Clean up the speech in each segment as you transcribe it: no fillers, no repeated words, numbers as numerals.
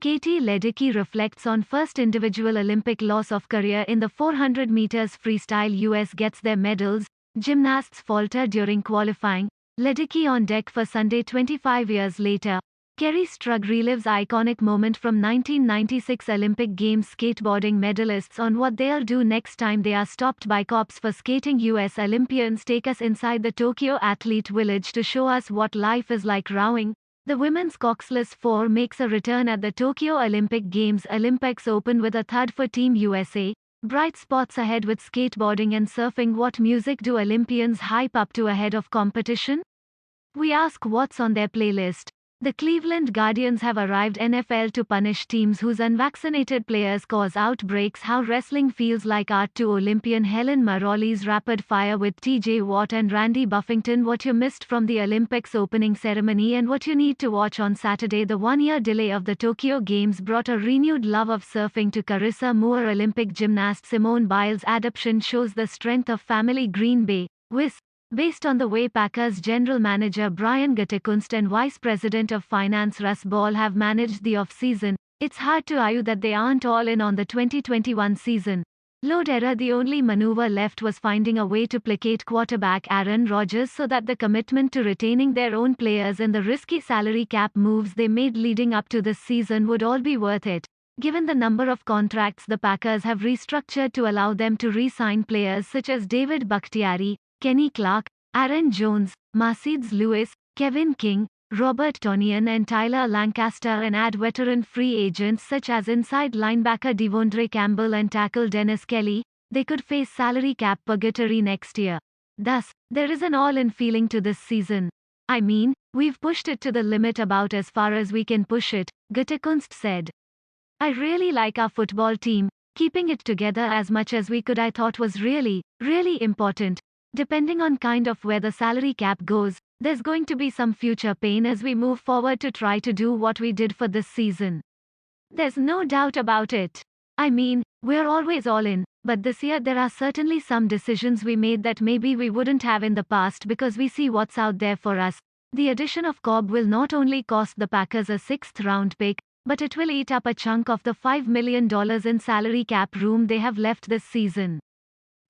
Katie Ledecky reflects on first individual Olympic loss of career in the 400 meters freestyle. US gets their medals. Gymnasts falter during qualifying. Ledecky on deck for Sunday 25 years later. Kerri Strug relives iconic moment from 1996 Olympic Games. Skateboarding medalists on what they'll do next time they are stopped by cops for skating. US Olympians take us inside the Tokyo Athlete Village to show us what life is like rowing. The women's coxless four makes a return at the Tokyo Olympic Games. Olympics open with a thud for Team USA. Bright spots ahead with skateboarding and surfing. What music do Olympians hype up to ahead of competition? We ask what's on their playlist. The Cleveland Guardians have arrived. NFL to punish teams whose unvaccinated players cause outbreaks. How wrestling feels like art to Olympian Helen Maroli's rapid fire with TJ Watt and Randy Buffington. What you missed from the Olympics opening ceremony and what you need to watch on Saturday. The one-year delay of the Tokyo Games brought a renewed love of surfing to Carissa Moore. Olympic gymnast Simone Biles' adoption shows the strength of family. Green Bay, Wiz. Based on the way Packers general manager Brian Gutekunst and vice president of finance Russ Ball have managed the off-season, it's hard to argue that they aren't all in on the 2021 season. Load era. The only maneuver left was finding a way to placate quarterback Aaron Rodgers so that the commitment to retaining their own players and the risky salary cap moves they made leading up to this season would all be worth it. Given the number of contracts the Packers have restructured to allow them to re-sign players such as David Bakhtiari, Kenny Clark, Aaron Jones, Mercedes Lewis, Kevin King, Robert Tonyan and Tyler Lancaster, and add veteran free agents such as inside linebacker Devondre Campbell and tackle Dennis Kelly, they could face salary cap purgatory next year. Thus, there is an all-in feeling to this season. I mean, we've pushed it to the limit about as far as we can push it, Gutekunst said. I really like our football team. Keeping it together as much as we could I thought was really, really important. Depending on kind of where the salary cap goes, there's going to be some future pain as we move forward to try to do what we did for this season. There's no doubt about it. I mean, we're always all in, but this year there are certainly some decisions we made that maybe we wouldn't have in the past because we see what's out there for us. The addition of Cobb will not only cost the Packers a 6th round pick, but it will eat up a chunk of the $5 million in salary cap room they have left this season.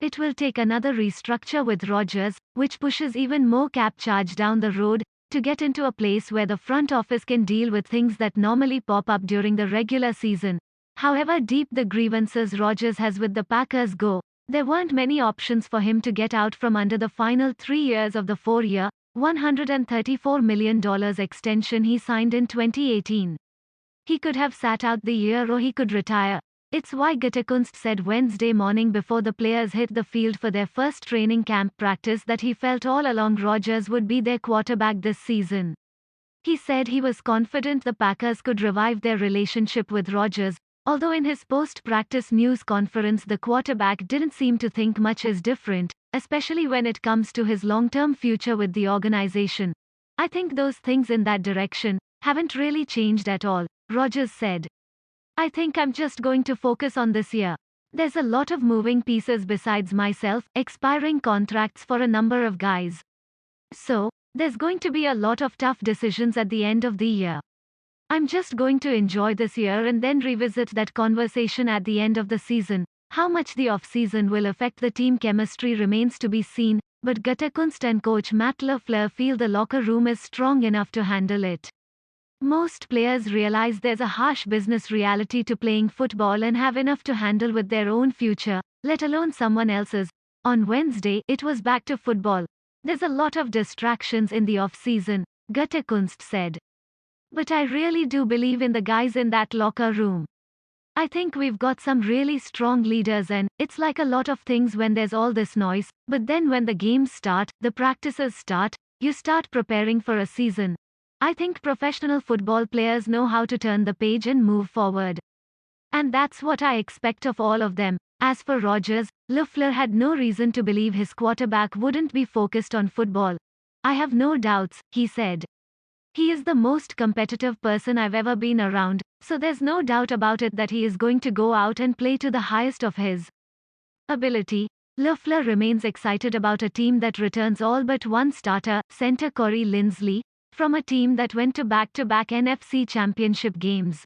It will take another restructure with Rodgers, which pushes even more cap charge down the road, to get into a place where the front office can deal with things that normally pop up during the regular season. However deep the grievances Rodgers has with the Packers go, there weren't many options for him to get out from under the final 3 years of the 4-year, $134 million extension he signed in 2018. He could have sat out the year or he could retire. It's why Gutekunst said Wednesday morning before the players hit the field for their first training camp practice that he felt all along Rodgers would be their quarterback this season. He said he was confident the Packers could revive their relationship with Rodgers, although in his post-practice news conference the quarterback didn't seem to think much is different, especially when it comes to his long-term future with the organization. I think those things in that direction haven't really changed at all, Rodgers said. I think I'm just going to focus on this year. There's a lot of moving pieces besides myself, expiring contracts for a number of guys. So, there's going to be a lot of tough decisions at the end of the year. I'm just going to enjoy this year and then revisit that conversation at the end of the season. How much the off-season will affect the team chemistry remains to be seen, but Gutekunst and coach Matt LaFleur feel the locker room is strong enough to handle it. Most players realize there's a harsh business reality to playing football and have enough to handle with their own future, let alone someone else's. On Wednesday, it was back to football. There's a lot of distractions in the off-season, Gutekunst said. But I really do believe in the guys in that locker room. I think we've got some really strong leaders and it's like a lot of things when there's all this noise, but then when the games start, the practices start, you start preparing for a season. I think professional football players know how to turn the page and move forward. And that's what I expect of all of them. As for Rodgers, LaFleur had no reason to believe his quarterback wouldn't be focused on football. I have no doubts, he said. He is the most competitive person I've ever been around, so there's no doubt about it that he is going to go out and play to the highest of his ability. LaFleur remains excited about a team that returns all but one starter, center Corey Linsley, from a team that went to back-to-back NFC championship games.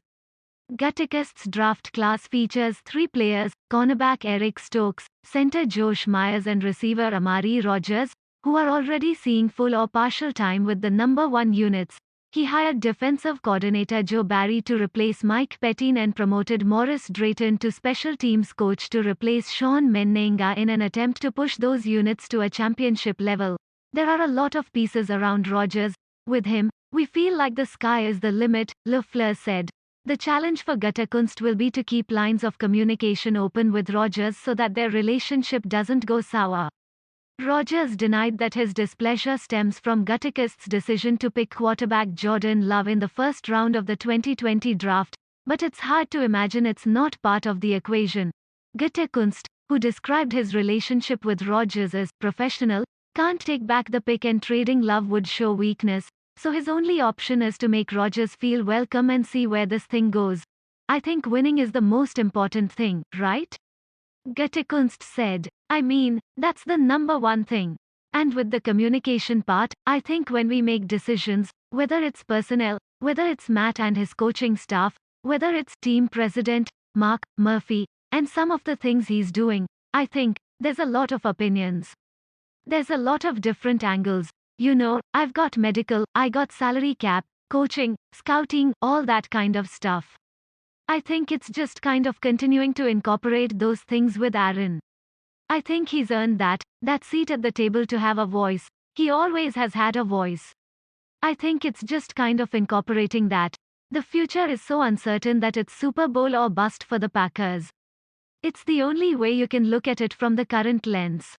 Gutekunst's draft class features 3 players, cornerback Eric Stokes, center Josh Myers and receiver Amari Rogers, who are already seeing full or partial time with the number 1 units. He hired defensive coordinator Joe Barry to replace Mike Pettine and promoted Morris Drayton to special teams coach to replace Sean Mennenga in an attempt to push those units to a championship level. There are a lot of pieces around Rodgers. With him, we feel like the sky is the limit, LaFleur said. The challenge for Gutekunst will be to keep lines of communication open with Rodgers so that their relationship doesn't go sour. Rodgers denied that his displeasure stems from Gutekunst's decision to pick quarterback Jordan Love in the first round of the 2020 draft, but it's hard to imagine it's not part of the equation. Gutekunst, who described his relationship with Rodgers as professional, can't take back the pick and trading Love would show weakness, so his only option is to make Rodgers feel welcome and see where this thing goes. I think winning is the most important thing, right? Gutekunst said. I mean, that's the number one thing. And with the communication part, I think when we make decisions, whether it's personnel, whether it's Matt and his coaching staff, whether it's team president, Mark Murphy, and some of the things he's doing, I think, there's a lot of opinions. There's a lot of different angles. You know, I've got medical, I got salary cap, coaching, scouting, all that kind of stuff. I think it's just kind of continuing to incorporate those things with Aaron. I think he's earned that seat at the table to have a voice. He always has had a voice. I think it's just kind of incorporating that. The future is so uncertain that it's Super Bowl or bust for the Packers. It's the only way you can look at it from the current lens.